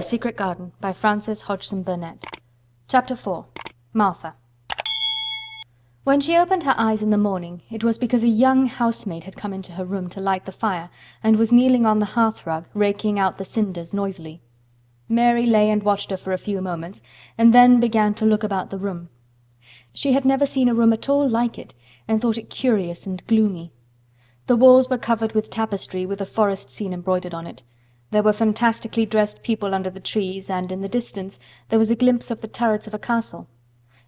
Secret Garden by Frances Hodgson Burnett. Chapter 4. Martha. When she opened her eyes in the morning, it was because a young housemaid had come into her room to light the fire, and was kneeling on the hearthrug, raking out the cinders noisily. Mary lay and watched her for a few moments, and then began to look about the room. She had never seen a room at all like it, and thought it curious and gloomy. The walls were covered with tapestry with a forest scene embroidered on it. There were fantastically dressed people under the trees, and in the distance there was a glimpse of the turrets of a castle.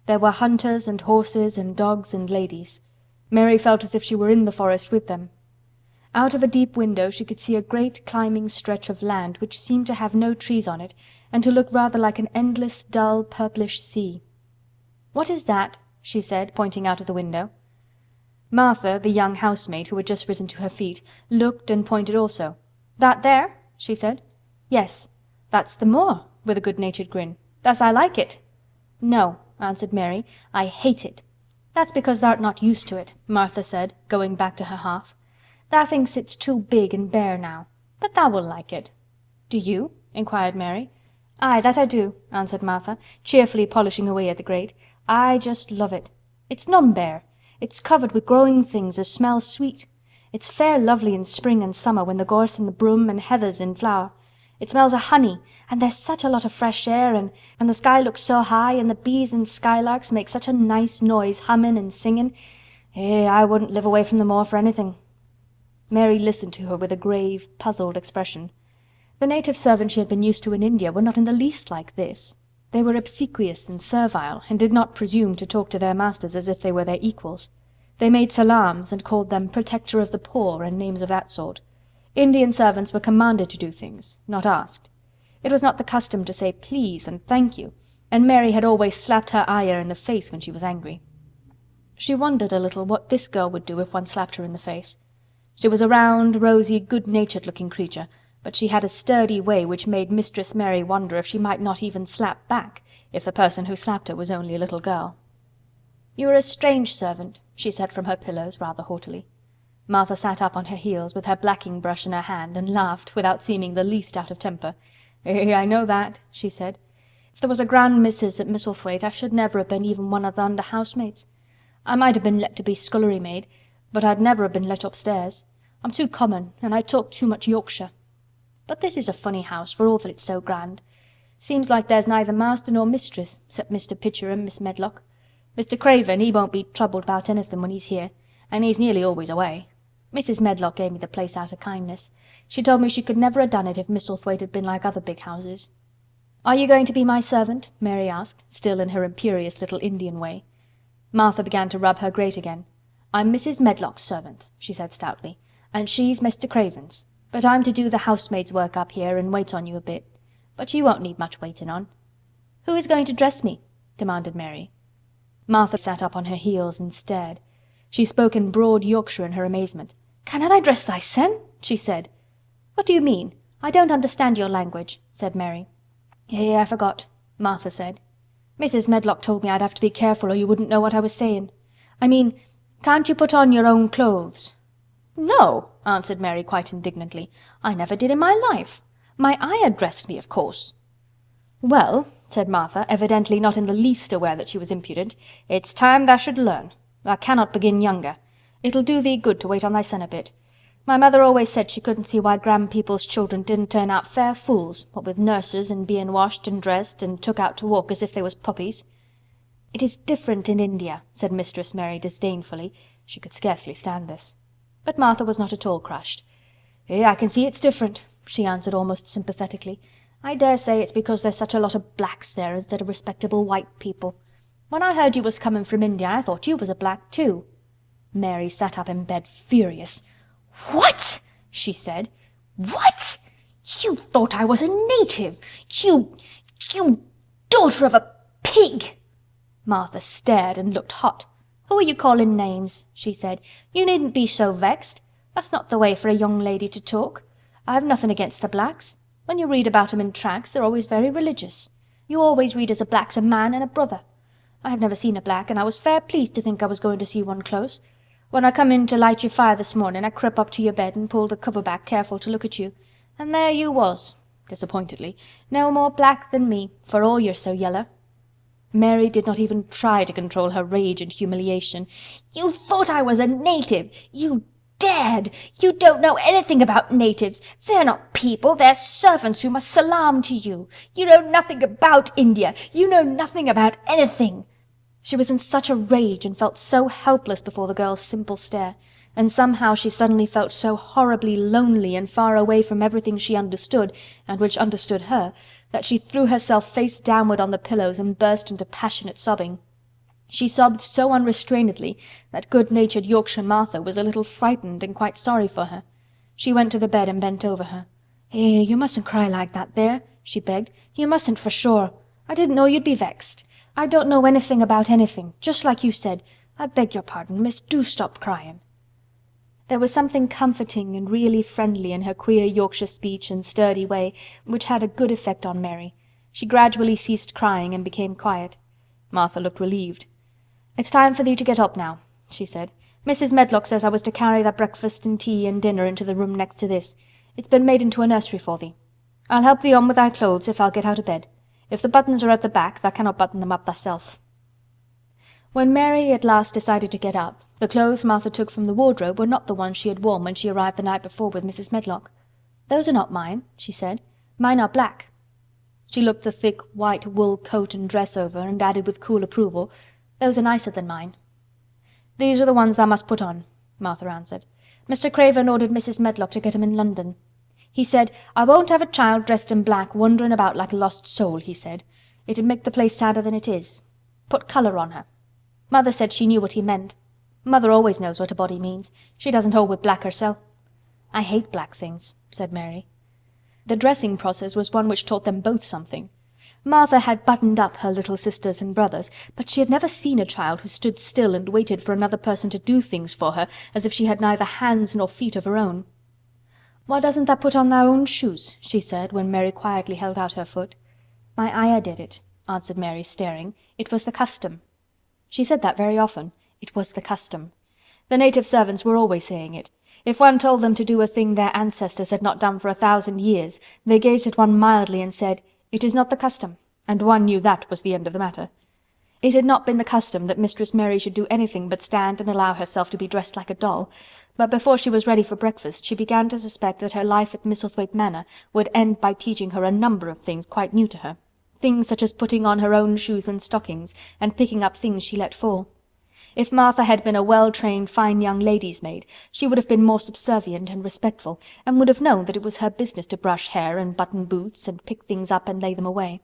There were hunters and horses and dogs and ladies. Mary felt as if she were in the forest with them. Out of a deep window she could see a great climbing stretch of land which seemed to have no trees on it, and to look rather like an endless, dull, purplish sea. "What is that?" she said, pointing out of the window. Martha, the young housemaid, who had just risen to her feet, looked and pointed also. "That there?" she said. "Yes, that's the moor," with a good-natured grin. "Does tha like it?" "No," answered Mary, "I hate it." "That's because tha'rt not used to it," Martha said, going back to her hearth. "Tha thinks it's too big and bare now. But tha will like it." "Do you?" inquired Mary. "Aye, that I do," answered Martha, cheerfully polishing away at the grate. "I just love it. It's none bare. It's covered with growing things as smells sweet. It's fair lovely in spring and summer when the gorse and the broom and heather's in flower. It smells of honey, and there's such a lot of fresh air, and the sky looks so high, and the bees and skylarks make such a nice noise hummin' and singin'. I wouldn't live away from the moor for anything." Mary listened to her with a grave, puzzled expression. The native servants she had been used to in India were not in the least like this. They were obsequious and servile, and did not presume to talk to their masters as if they were their equals. They made salams and called them protector of the poor and names of that sort. Indian servants were commanded to do things, not asked. It was not the custom to say please and thank you, and Mary had always slapped her ayah in the face when she was angry. She wondered a little what this girl would do if one slapped her in the face. She was a round, rosy, good-natured looking creature, but she had a sturdy way which made Mistress Mary wonder if she might not even slap back, if the person who slapped her was only a little girl. "You are a strange servant," she said from her pillows, rather haughtily. Martha sat up on her heels, with her blacking brush in her hand, and laughed, without seeming the least out of temper. I know that," she said. "If there was a grand missus at Misselthwaite, I should never have been even one of the under housemates. I might have been let to be scullery maid, but I'd never have been let upstairs. I'm too common, and I talk too much Yorkshire. But this is a funny house, for all that it's so grand. Seems like there's neither master nor mistress, except Mr. Pitcher and Miss Medlock. Mr. Craven, he won't be troubled about anything when he's here, and he's nearly always away. Mrs. Medlock gave me the place out of kindness. She told me she could never have done it if Misselthwaite had been like other big houses." "Are you going to be my servant?" Mary asked, still in her imperious little Indian way. Martha began to rub her grate again. "I'm Mrs. Medlock's servant," she said stoutly, "and she's Mr. Craven's. But I'm to do the housemaid's work up here and wait on you a bit. But you won't need much waiting on." "Who is going to dress me?" demanded Mary. Martha sat up on her heels and stared. She spoke in broad Yorkshire in her amazement. "Canna I dress thysen?" she said. "What do you mean? I don't understand your language," said Mary. I forgot," Martha said. "Mrs. Medlock told me I'd have to be careful or you wouldn't know what I was saying. I mean, can't you put on your own clothes?" "No," answered Mary quite indignantly. "I never did in my life. My ayah dressed me, of course." "Well," said Martha, evidently not in the least aware that she was impudent, "it's time tha should learn. Tha cannot begin younger. It'll do thee good to wait on thysen a bit. My mother always said she couldn't see why grand people's children didn't turn out fair fools, what with nurses and being washed and dressed and took out to walk as if they was puppies." "It is different in India," said Mistress Mary disdainfully. She could scarcely stand this. But Martha was not at all crushed. "I can see it's different," she answered almost sympathetically. "I dare say it's because there's such a lot of blacks there instead of respectable white people. When I heard you was coming from India I thought you was a black too." Mary sat up in bed furious. "What?" she said. "What? You thought I was a native! You daughter of a pig!" Martha stared and looked hot. "Who are you calling names?" she said. "You needn't be so vexed. That's not the way for a young lady to talk. I've nothing against the blacks. When you read about 'em in tracts they're always very religious. You always read as a black's a man and a brother. I have never seen a black, and I was fair pleased to think I was going to see one close. When I come in to light your fire this morning I crept up to your bed and pulled the cover back careful to look at you, and there you was. disappointedly. "No more black than me, for all you're so yeller." Mary did not even try to control her rage and humiliation. "You thought I was a native! You dared! You don't know anything about natives! They're not people, they're servants who must salaam to you! You know nothing about India! You know nothing about anything!" She was in such a rage and felt so helpless before the girl's simple stare, and somehow she suddenly felt so horribly lonely and far away from everything she understood and which understood her, that she threw herself face downward on the pillows and burst into passionate sobbing. She sobbed so unrestrainedly that good-natured Yorkshire Martha was a little frightened and quite sorry for her. She went to the bed and bent over her. You mustn't cry like that there," she begged. "You mustn't for sure. I didn't know you'd be vexed. I don't know anything about anything, just like you said. I beg your pardon, miss, do stop crying." There was something comforting and really friendly in her queer Yorkshire speech and sturdy way, which had a good effect on Mary. She gradually ceased crying and became quiet. Martha looked relieved. "It's time for thee to get up now," she said. "Mrs. Medlock says I was to carry thy breakfast and tea and dinner into the room next to this. It's been made into a nursery for thee. I'll help thee on with thy clothes if I'll get out of bed. If the buttons are at the back, thou cannot button them up thyself." When Mary at last decided to get up, the clothes Martha took from the wardrobe were not the ones she had worn when she arrived the night before with Mrs. Medlock. "Those are not mine," she said. "Mine are black." She looked the thick white wool coat and dress over and added with cool approval, "Those are nicer than mine." "These are the ones thou must put on," Martha answered. "Mr. Craven ordered Mrs. Medlock to get 'em in London. He said, 'I won't have a child dressed in black wanderin' about like a lost soul,' he said. 'It'd make the place sadder than it is. Put colour on her.' Mother said she knew what he meant. Mother always knows what a body means. She doesn't hold with black herself." "I hate black things," said Mary. The dressing process was one which taught them both something. Martha had buttoned up her little sisters and brothers, but she had never seen a child who stood still and waited for another person to do things for her as if she had neither hands nor feet of her own. "Why doesn't tha put on thy own shoes?" she said, when Mary quietly held out her foot. "My ayah did it," answered Mary, staring. "It was the custom." She said that very often. It was the custom. The native servants were always saying it. If one told them to do a thing their ancestors had not done for 1,000 years, they gazed at one mildly and said, "It is not the custom," and one knew that was the end of the matter. It had not been the custom that Mistress Mary should do anything but stand and allow herself to be dressed like a doll, but before she was ready for breakfast she began to suspect that her life at Misselthwaite Manor would end by teaching her a number of things quite new to her. Things such as putting on her own shoes and stockings, and picking up things she let fall. If Martha had been a well-trained, fine young lady's maid, she would have been more subservient and respectful, and would have known that it was her business to brush hair and button boots and pick things up and lay them away.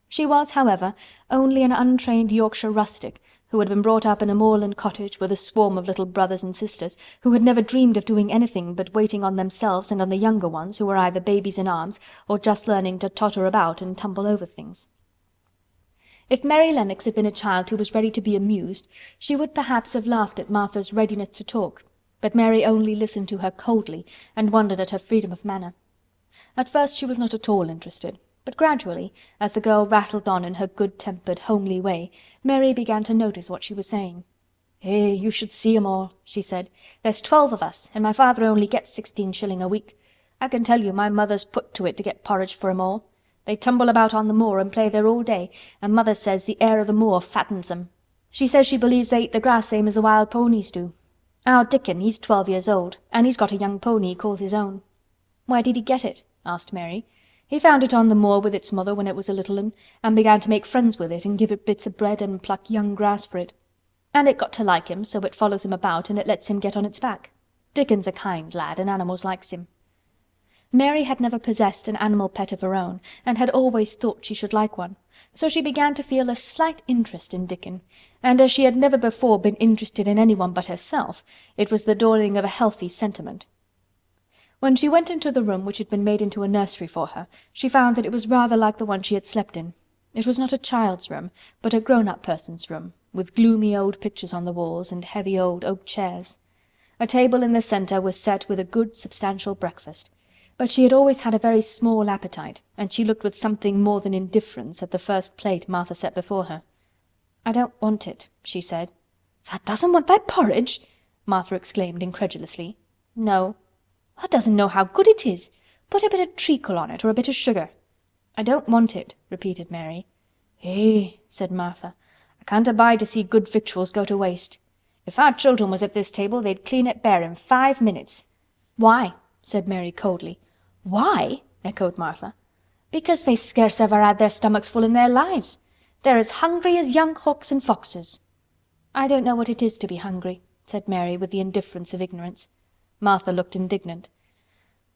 She was, however, only an untrained Yorkshire rustic, who had been brought up in a moorland cottage with a swarm of little brothers and sisters, who had never dreamed of doing anything but waiting on themselves and on the younger ones, who were either babies in arms or just learning to totter about and tumble over things. If Mary Lennox had been a child who was ready to be amused, she would perhaps have laughed at Martha's readiness to talk, but Mary only listened to her coldly and wondered at her freedom of manner. At first she was not at all interested, but gradually, as the girl rattled on in her good-tempered, homely way, Mary began to notice what she was saying. You should see 'em all," she said. "There's 12 of us, and my father only gets 16 shilling a week. I can tell you my mother's put to it to get porridge for 'em all. They tumble about on the moor and play there all day, and mother says the air of the moor fattens 'em. She says she believes they eat the grass same as the wild ponies do. Our Dickon, he's 12 years old, and he's got a young pony he calls his own." "Where did he get it?" asked Mary. "He found it on the moor with its mother when it was a little un, and began to make friends with it and give it bits of bread and pluck young grass for it. And it got to like him, so it follows him about and it lets him get on its back. Dickon's a kind lad, and animals likes him." Mary had never possessed an animal pet of her own, and had always thought she should like one, so she began to feel a slight interest in Dickon, and as she had never before been interested in anyone but herself, it was the dawning of a healthy sentiment. When she went into the room which had been made into a nursery for her, she found that it was rather like the one she had slept in. It was not a child's room, but a grown-up person's room, with gloomy old pictures on the walls and heavy old oak chairs. A table in the center was set with a good substantial breakfast. But she had always had a very small appetite, and she looked with something more than indifference at the first plate Martha set before her. "I don't want it," she said. "Tha doesn't want thy porridge?" Martha exclaimed incredulously. "No." "Tha doesn't know how good it is. Put a bit of treacle on it, or a bit of sugar." "I don't want it," repeated Mary. "Eh!" said Martha. "I can't abide to see good victuals go to waste. If our children was at this table they'd clean it bare in 5 minutes." "Why?" said Mary coldly. "Why?" echoed Martha. "Because they scarce ever had their stomachs full in their lives. They're as hungry as young hawks and foxes." "I don't know what it is to be hungry," said Mary with the indifference of ignorance. Martha looked indignant.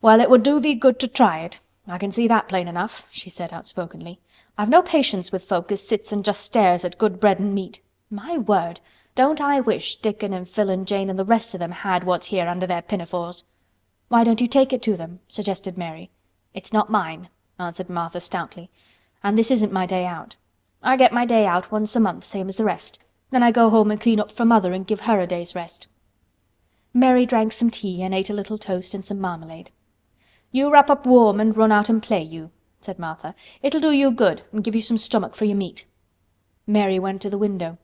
"Well, it would do thee good to try it. I can see that plain enough," she said outspokenly. "I've no patience with folk as sits and just stares at good bread and meat. My word, don't I wish Dickon and Phil and Jane and the rest of them had what's here under their pinafores." "Why don't you take it to them?" suggested Mary. "It's not mine," answered Martha stoutly. "And this isn't my day out. I get my day out once a month, same as the rest. Then I go home and clean up for Mother and give her a day's rest." Mary drank some tea and ate a little toast and some marmalade. "You wrap up warm and run out and play, you," said Martha. "It'll do you good and give you some stomach for your meat." Mary went to the window.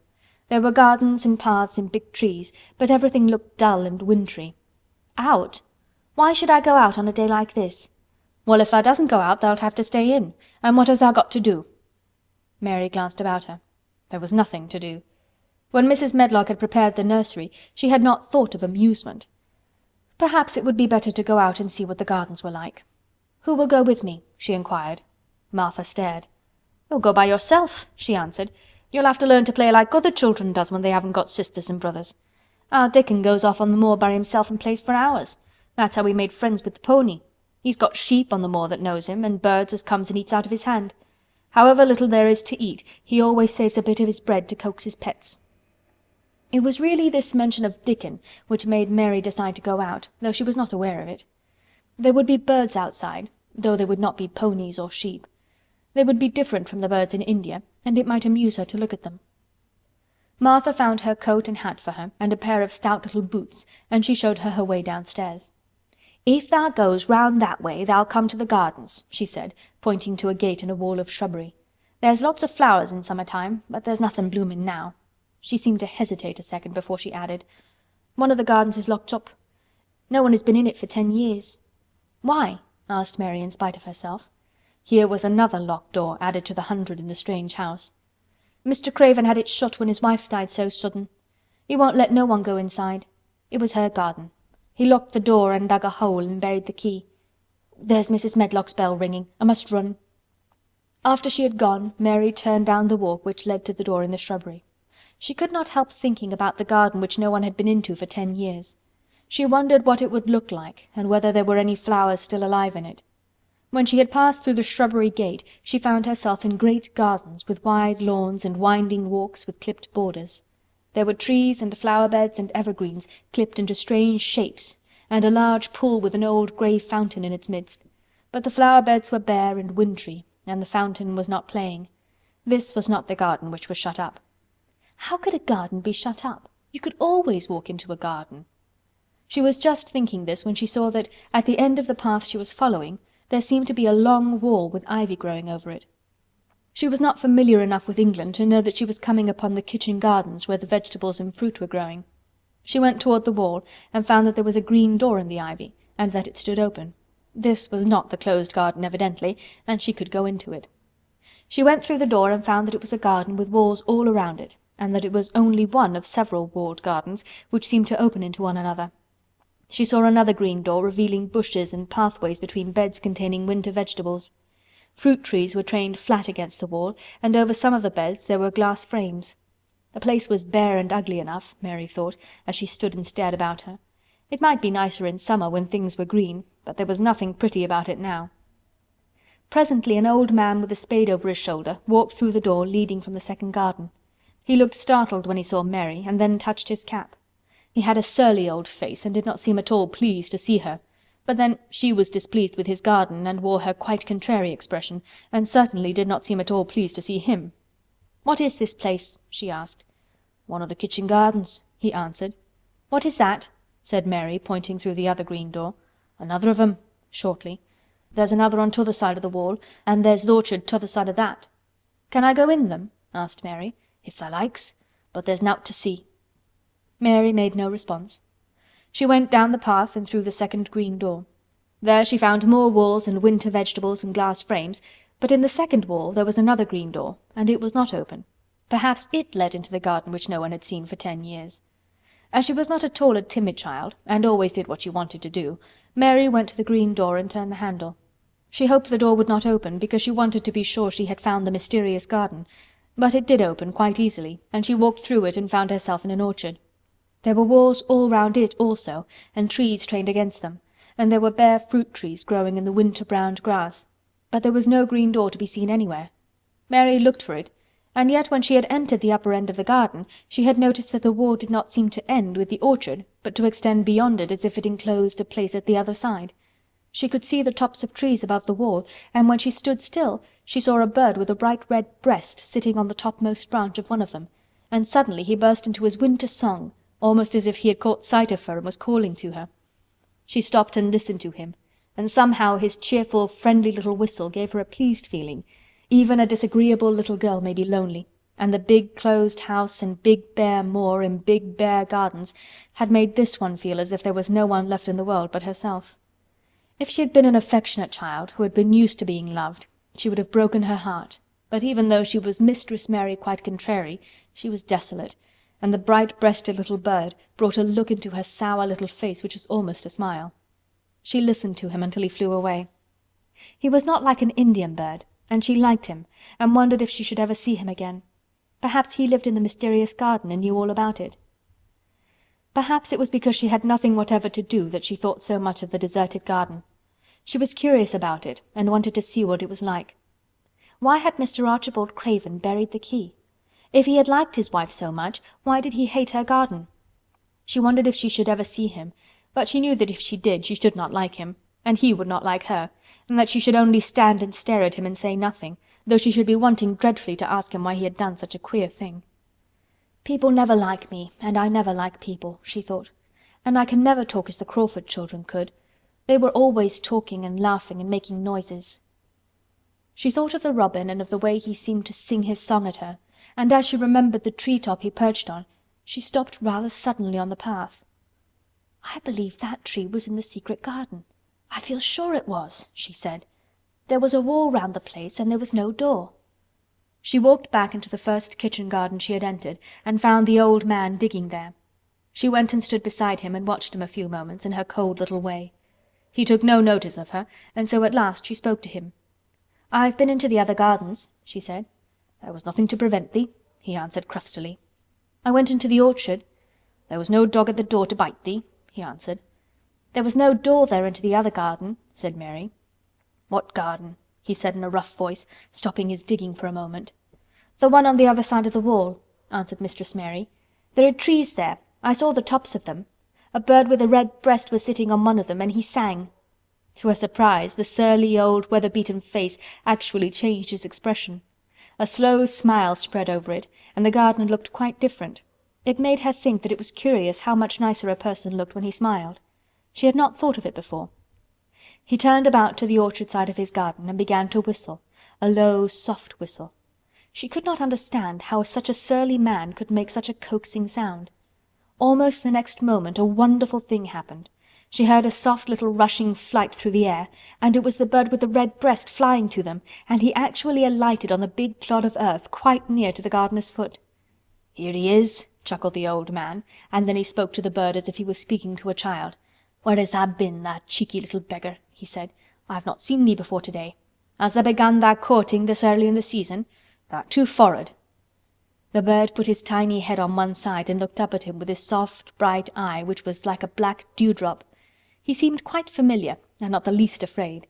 There were gardens and paths and big trees, but everything looked dull and wintry. "Out? Why should I go out on a day like this?" "Well, if tha doesn't go out tha'lt have to stay in. And what has tha got to do?" Mary glanced about her. There was nothing to do. When Mrs. Medlock had prepared the nursery, she had not thought of amusement. Perhaps it would be better to go out and see what the gardens were like. "Who will go with me?" she inquired. Martha stared. "You'll go by yourself," she answered. "You'll have to learn to play like other children does when they haven't got sisters and brothers. Our Dickon goes off on the moor by himself and plays for hours. That's how he made friends with the pony. He's got sheep on the moor that knows him, and birds as comes and eats out of his hand. However little there is to eat, he always saves a bit of his bread to coax his pets." It was really this mention of Dickon which made Mary decide to go out, though she was not aware of it. There would be birds outside, though they would not be ponies or sheep. They would be different from the birds in India, and it might amuse her to look at them. Martha found her coat and hat for her, and a pair of stout little boots, and she showed her way downstairs. "If thou goes round that way thou'll come to the gardens," she said, pointing to a gate in a wall of shrubbery. "There's lots of flowers in summer time, but there's nothing bloomin' now." She seemed to hesitate a second before she added, "One of the gardens is locked up. No one has been in it for 10 years." "Why?" asked Mary in spite of herself. Here was another locked door added to the 100 in the strange house. "Mr. Craven had it shut when his wife died so sudden. He won't let no one go inside. It was her garden. He locked the door and dug a hole and buried the key. There's Mrs. Medlock's bell ringing. I must run." After she had gone, Mary turned down the walk which led to the door in the shrubbery. She could not help thinking about the garden which no one had been into for 10 years. She wondered what it would look like, and whether there were any flowers still alive in it. When she had passed through the shrubbery gate, she found herself in great gardens with wide lawns and winding walks with clipped borders. There were trees and flower beds and evergreens clipped into strange shapes, and a large pool with an old grey fountain in its midst. But the flower beds were bare and wintry, and the fountain was not playing. This was not the garden which was shut up. How could a garden be shut up? You could always walk into a garden. She was just thinking this when she saw that, at the end of the path she was following, there seemed to be a long wall with ivy growing over it. She was not familiar enough with England to know that she was coming upon the kitchen gardens where the vegetables and fruit were growing. She went toward the wall and found that there was a green door in the ivy, and that it stood open. This was not the closed garden evidently, and she could go into it. She went through the door and found that it was a garden with walls all around it, and that it was only one of several walled gardens which seemed to open into one another. She saw another green door revealing bushes and pathways between beds containing winter vegetables. Fruit trees were trained flat against the wall, and over some of the beds there were glass frames. The place was bare and ugly enough, Mary thought, as she stood and stared about her. It might be nicer in summer when things were green, but there was nothing pretty about it now. Presently an old man with a spade over his shoulder walked through the door leading from the second garden. He looked startled when he saw Mary, and then touched his cap. He had a surly old face and did not seem at all pleased to see her, but then she was displeased with his garden and wore her quite contrary expression, and certainly did not seem at all pleased to see him. "What is this place?" she asked. "One of the kitchen gardens," he answered. "What is that?" said Mary, pointing through the other green door. "Another of 'em," shortly. "There's another on t'other side of the wall, and there's th' orchard t'other side of that." "Can I go in them?" asked Mary. "If tha likes, but there's nowt to see." Mary made no response. She went down the path and through the second green door. There she found more walls and winter vegetables and glass frames, but in the second wall there was another green door, and it was not open. Perhaps it led into the garden which no one had seen for 10 years. As she was not at all a timid child, and always did what she wanted to do, Mary went to the green door and turned the handle. She hoped the door would not open, because she wanted to be sure she had found the mysterious garden, but it did open quite easily, and she walked through it and found herself in an orchard. There were walls all round it also, and trees trained against them, and there were bare fruit trees growing in the winter-browned grass, but there was no green door to be seen anywhere. Mary looked for it, and yet when she had entered the upper end of the garden she had noticed that the wall did not seem to end with the orchard, but to extend beyond it as if it enclosed a place at the other side. She could see the tops of trees above the wall, and when she stood still she saw a bird with a bright red breast sitting on the topmost branch of one of them, and suddenly he burst into his winter song, almost as if he had caught sight of her and was calling to her. She stopped and listened to him, and somehow his cheerful, friendly little whistle gave her a pleased feeling. Even a disagreeable little girl may be lonely, and the big closed house and big bare moor and big bare gardens had made this one feel as if there was no one left in the world but herself. If she had been an affectionate child who had been used to being loved, she would have broken her heart, but even though she was Mistress Mary quite contrary, she was desolate, and the bright-breasted little bird brought a look into her sour little face which was almost a smile. She listened to him until he flew away. He was not like an Indian bird, and she liked him, and wondered if she should ever see him again. Perhaps he lived in the mysterious garden and knew all about it. Perhaps it was because she had nothing whatever to do that she thought so much of the deserted garden. She was curious about it, and wanted to see what it was like. Why had Mr. Archibald Craven buried the key? If he had liked his wife so much, why did he hate her garden? She wondered if she should ever see him, but she knew that if she did she should not like him, and he would not like her, and that she should only stand and stare at him and say nothing, though she should be wanting dreadfully to ask him why he had done such a queer thing. "People never like me, and I never like people," she thought, "and I can never talk as the Crawford children could. They were always talking and laughing and making noises." She thought of the robin and of the way he seemed to sing his song at her, and as she remembered the tree-top he perched on, she stopped rather suddenly on the path. "I believe that tree was in the secret garden. I feel sure it was," she said. "There was a wall round the place and there was no door." She walked back into the first kitchen garden she had entered and found the old man digging there. She went and stood beside him and watched him a few moments in her cold little way. He took no notice of her, and so at last she spoke to him. "I've been into the other gardens," she said. "There was nothing to prevent thee," he answered crustily. "I went into the orchard." "There was no dog at the door to bite thee," he answered. "There was no door there into the other garden," said Mary. "What garden?" he said in a rough voice, stopping his digging for a moment. "The one on the other side of the wall," answered Mistress Mary. "There are trees there. I saw the tops of them. A bird with a red breast was sitting on one of them, and he sang." To her surprise, the surly old weather-beaten face actually changed its expression. A slow smile spread over it, and the garden looked quite different. It made her think that it was curious how much nicer a person looked when he smiled. She had not thought of it before. He turned about to the orchard side of his garden and began to whistle, a low, soft whistle. She could not understand how such a surly man could make such a coaxing sound. Almost the next moment a wonderful thing happened. She heard a soft little rushing flight through the air, and it was the bird with the red breast flying to them, and he actually alighted on the big clod of earth quite near to the gardener's foot. "Here he is," chuckled the old man, and then he spoke to the bird as if he was speaking to a child. "Where has tha been, tha cheeky little beggar?" he said. "I've not seen thee before today. Has tha begun tha courting this early in the season? Tha'rt too forrard." The bird put his tiny head on one side and looked up at him with his soft, bright eye, which was like a black dewdrop. He seemed quite familiar and not the least afraid.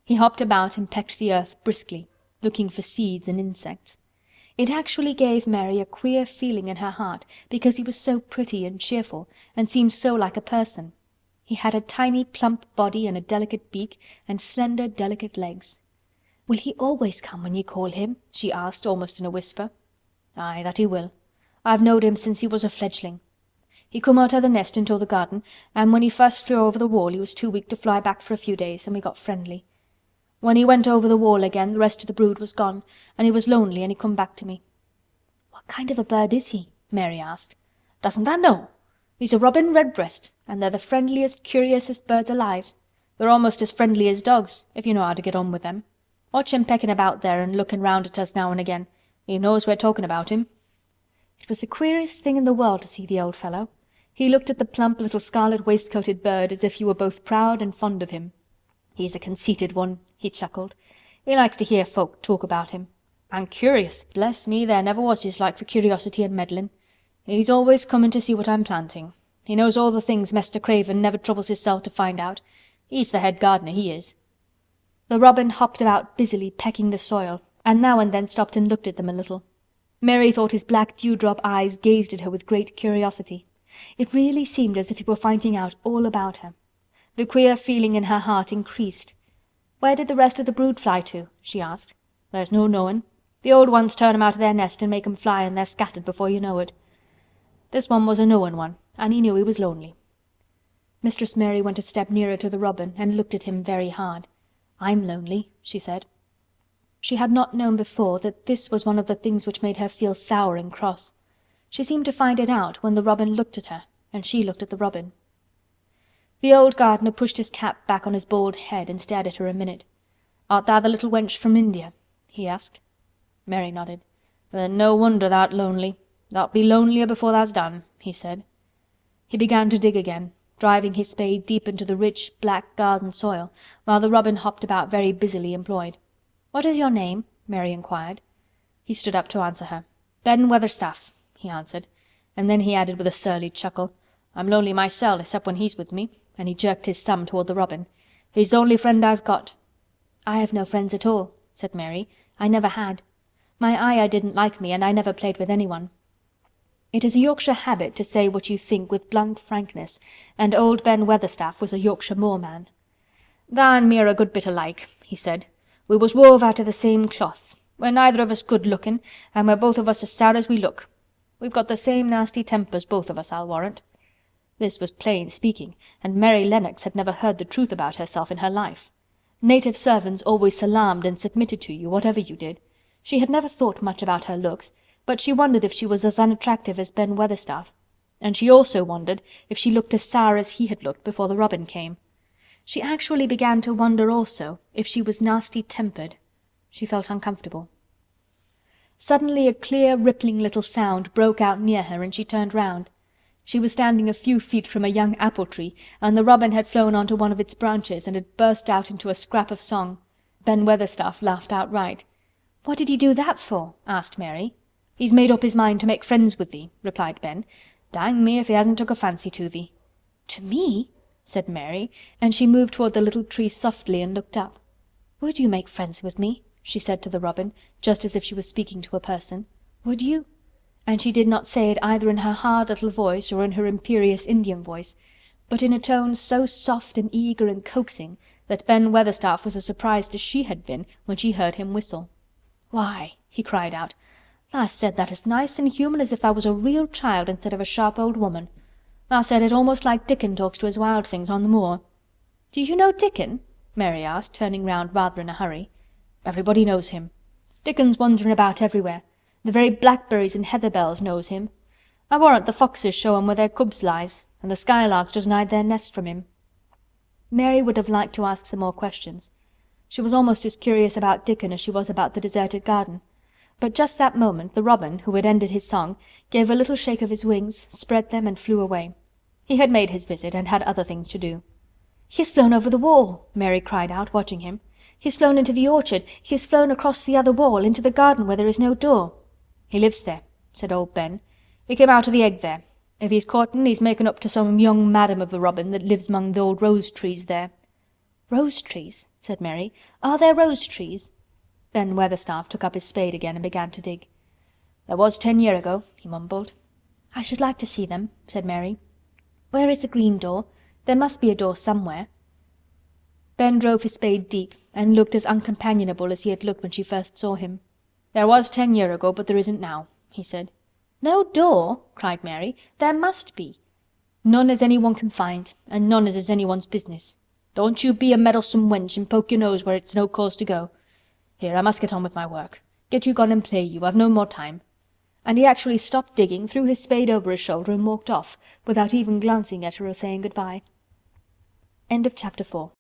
He hopped about and pecked the earth briskly, looking for seeds and insects. It actually gave Mary a queer feeling in her heart because he was so pretty and cheerful and seemed so like a person. He had a tiny plump body and a delicate beak and slender delicate legs. "Will he always come when you call him?" she asked almost in a whisper. "Aye, that he will. I've knowed him since he was a fledgling. He come out of the nest into the garden, and when he first flew over the wall he was too weak to fly back for a few days, and we got friendly. When he went over the wall again the rest of the brood was gone, and he was lonely and he come back to me." "What kind of a bird is he?" Mary asked. "Doesn't tha know? He's a robin redbreast, and they're the friendliest, curiousest birds alive. They're almost as friendly as dogs, if you know how to get on with them. Watch him pecking about there and looking round at us now and again. He knows we're talking about him." It was the queerest thing in the world to see the old fellow. He looked at the plump little scarlet waistcoated bird as if he were both proud and fond of him. "He's a conceited one," he chuckled. "He likes to hear folk talk about him. And curious, bless me, there never was his like for curiosity and meddlin'. He's always comin' to see what I'm planting. He knows all the things Mester Craven never troubles hisself to find out. He's the head gardener, he is." The robin hopped about busily pecking the soil, and now and then stopped and looked at them a little. Mary thought his black dewdrop eyes gazed at her with great curiosity. It really seemed as if he were finding out all about her. The queer feeling in her heart increased. "Where did the rest of the brood fly to?" she asked. "There's no knowin'. The old ones turn 'em out of their nest and make 'em fly and they're scattered before you know it. This one was a knowin' one, and he knew he was lonely." Mistress Mary went a step nearer to the robin and looked at him very hard. "I'm lonely," she said. She had not known before that this was one of the things which made her feel sour and cross. She seemed to find it out when the robin looked at her, and she looked at the robin. The old gardener pushed his cap back on his bald head and stared at her a minute. "Art thou the little wench from India?" he asked. Mary nodded. "Then no wonder thou'rt lonely. Thou'lt be lonelier before tha's done," he said. He began to dig again, driving his spade deep into the rich, black garden soil, while the robin hopped about very busily employed. "What is your name?" Mary inquired. He stood up to answer her. "Ben Weatherstaff," he answered, and then he added with a surly chuckle, "I'm lonely mysel', except when he's with me," and he jerked his thumb toward the robin. "He's the only friend I've got." "I have no friends at all," said Mary. "I never had. My Ayah didn't like me, and I never played with anyone." It is a Yorkshire habit to say what you think with blunt frankness, and old Ben Weatherstaff was a Yorkshire moorman. "Tha an' me are a good bit alike," he said. "We was wove out of the same cloth. We're neither of us good-lookin', and we're both of us as sour as we look. We've got the same nasty tempers, both of us, I'll warrant." This was plain speaking, and Mary Lennox had never heard the truth about herself in her life. Native servants always salaamed and submitted to you, whatever you did. She had never thought much about her looks, but she wondered if she was as unattractive as Ben Weatherstaff, and she also wondered if she looked as sour as he had looked before the robin came. She actually began to wonder also if she was nasty-tempered. She felt uncomfortable. Suddenly a clear, rippling little sound broke out near her, and she turned round. She was standing a few feet from a young apple tree, and the robin had flown onto one of its branches and had burst out into a scrap of song. Ben Weatherstaff laughed outright. "What did he do that for?" asked Mary. "He's made up his mind to make friends with thee," replied Ben. "Dang me if he hasn't took a fancy to thee." "To me?" said Mary, and she moved toward the little tree softly and looked up. "Would you make friends with me?" she said to the robin, just as if she was speaking to a person. "Would you?" And she did not say it either in her hard little voice or in her imperious Indian voice, but in a tone so soft and eager and coaxing that Ben Weatherstaff was as surprised as she had been when she heard him whistle. "Why," he cried out, "tha said that as nice and human as if tha was a real child instead of a sharp old woman. Tha said it almost like Dickon talks to his wild things on the moor." "Do you know Dickon?" Mary asked, turning round rather in a hurry. "Everybody knows him. Dickon's wandering about everywhere. The very blackberries and heatherbells knows him. I warrant the foxes show him where their cubs lies, and the skylarks doesn't hide their nests from him." Mary would have liked to ask some more questions. She was almost as curious about Dickon as she was about the deserted garden. But just that moment the robin, who had ended his song, gave a little shake of his wings, spread them, and flew away. He had made his visit and had other things to do. "He's flown over the wall!" Mary cried out, watching him. "He's flown into the orchard. He's flown across the other wall, into the garden where there is no door." "He lives there," said old Ben. "He came out of the egg there. If he's courtin', he's making up to some young madam of the robin that lives among the old rose trees there." "Rose trees?" said Mary. "Are there rose trees?" Ben Weatherstaff took up his spade again and began to dig. "There was 10 year ago," he mumbled. "I should like to see them," said Mary. "Where is the green door? There must be a door somewhere." Ben drove his spade deep and looked as uncompanionable as he had looked when she first saw him. "There was 10 year ago, but there isn't now," he said. "No door?" cried Mary. "There must be." "None as anyone can find, and none as is anyone's business. Don't you be a meddlesome wench and poke your nose where it's no cause to go. Here, I must get on with my work. Get you gone and play you, I've no more time." And he actually stopped digging, threw his spade over his shoulder and walked off, without even glancing at her or saying good-bye. End of chapter 4.